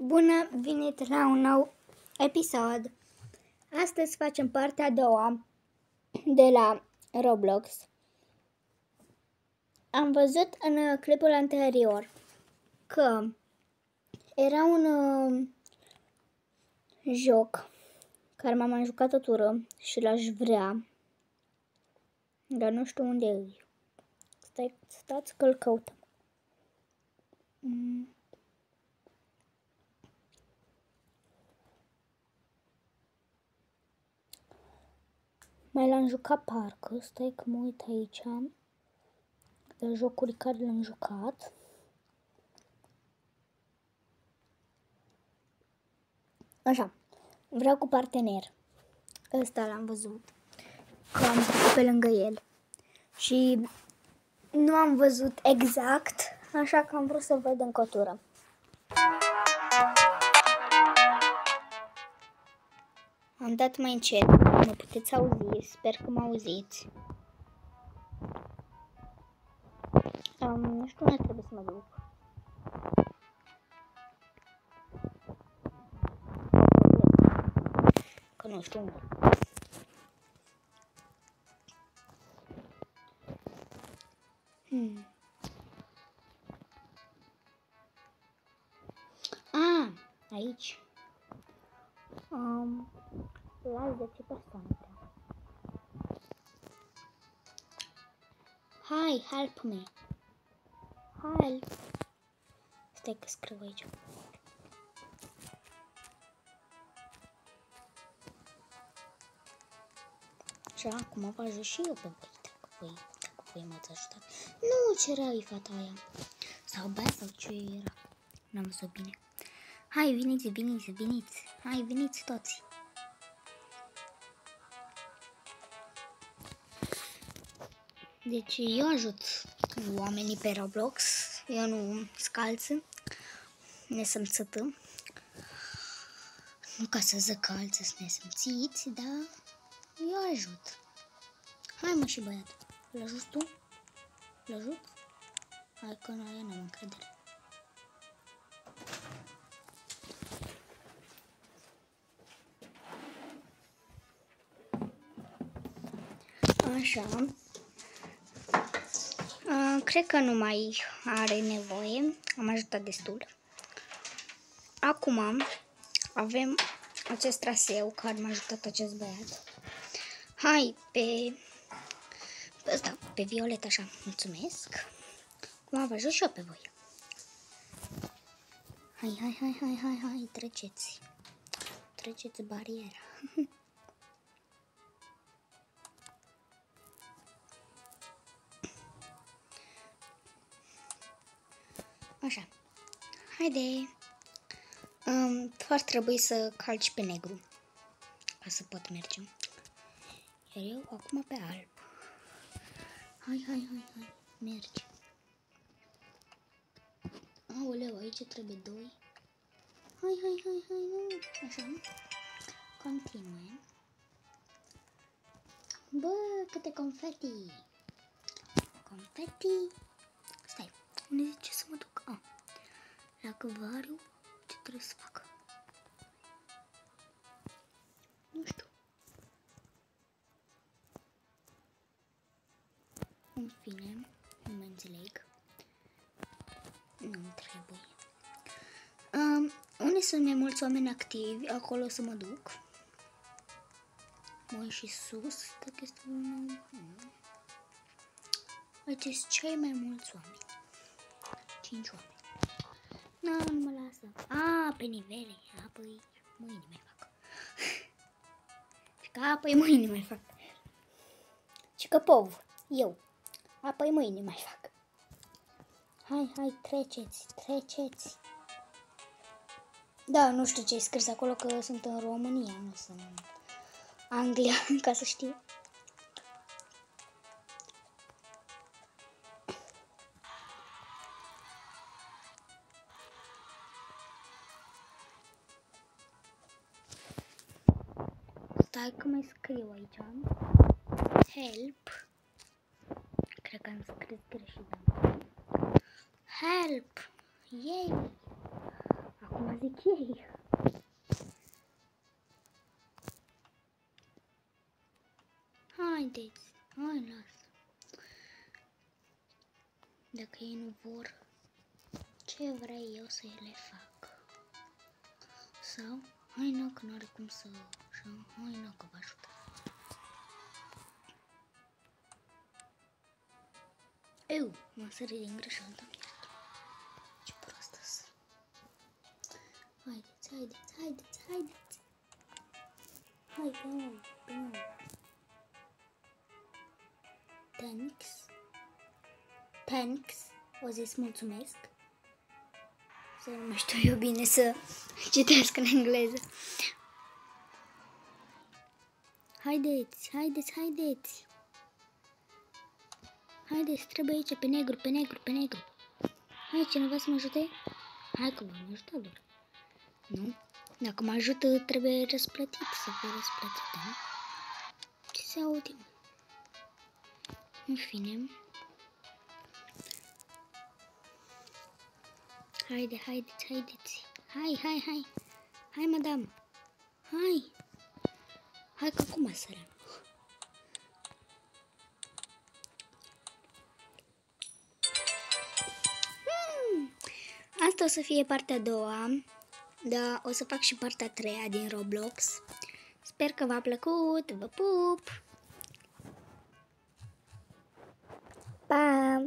Bună venit la un nou episod! Astăzi facem partea a doua de la Roblox. Am văzut în clipul anterior că era un joc care m-a mai jucat o tură și l-aș vrea, dar nu știu unde e. Stați că-l căutăm. Mai l-am jucat parcă, stai că mă uit aici la jocuri care le-am jucat. Așa, vreau cu partener. Ăsta l-am văzut, că am trecut pe lângă el și nu am văzut exact, așa că am vrut să văd în cotură. Am dat mai încet, mă puteți auzi, sper că mă auziți. Nu știu unde trebuie să mă duc. Că nu știu unde. Aici. La 10 persoane vreau. Hi, help me. Help. Stai că scriu aici. Și acum vă ajut și eu pe voi, dacă voi m-ați ajutat. Nu, ce era fata aia. Sau bea sau ce era. N-am văzut bine. Hai, veniți. Hai, veniți toți. Deci eu ajut oamenii pe Roblox. Eu nu scalță. Nesămțătă. Nu ca să zic că alții sunt nesimțiți, dar eu ajut. Hai mă și băiat. L-ajut tu? L-ajut? Hai că nu am încredere. Așa. Cred că nu mai are nevoie. Am ajutat destul. Acum avem acest traseu care m-a ajutat acest băiat. Hai pe ăsta, pe violet, așa. Mulțumesc. Acum vă ajut și eu pe voi. Hai, treceți. Treceți bariera. Așa. Haide. Tu ar trebui să calci pe negru ca să pot merge. Iar eu acum pe alb. Hai. Mergi. Aoleu, aici trebuie 2. Hai, nu. Așa. Continuăm. Bă, câte confeti. Stai, unde zice să mă duc? La căvariu, ce trebuie să fac? Nu știu. În fine, nu mă înțeleg. Nu trebuie. Unde sunt mai mulți oameni activi, acolo să mă duc. Mă și sus, dacă este unul. Aici sunt cei mai mulți oameni. 5 oameni. Nu mă lasă. Pe nivele. Apoi mâine mai fac. Și că apoi mâine mai fac. Și că pov. Eu. Apoi mâine mai fac. Hai, treceți. Da, nu știu ce ai scris acolo, că sunt în România, nu sunt în Anglia, ca să știu. Stai că mai scriu aici. Help. Cred că am scris greșit. Help. Yay. Acum zic ei. Haideți, hai, lasă. Dacă ei nu vor, ce vrei eu să le fac? Sau, hai nu, că n-are cum să... Așa, hai nu, că vă ajută. Eu, m-am sărit din greșeală, Doamne iartă. Ce proastă sunt. Haideți, haideți, haideți, haideți. Hai, pe nou, pe nou. Thanks. Thanks. O zis mulțumesc. Să nu mai știu eu bine să citesc în engleză. Haideți, haideți, haideți. Haideți, trebuie aici pe negru, pe negru, pe negru. Hai, cineva să mă ajute? Hai că v-am ajutat doar. Nu? Dacă mă ajută, trebuie răsplătit, să fie răsplătit, da? Ce se aude? În fine. Haide, haideți, haideți. Hai, hai, hai. Hai, madame. Hai. Hai că acum sărăm. Asta o să fie partea a doua. Da, o să fac și partea a treia din Roblox. Sper că v-a plăcut. Vă pup! Pa!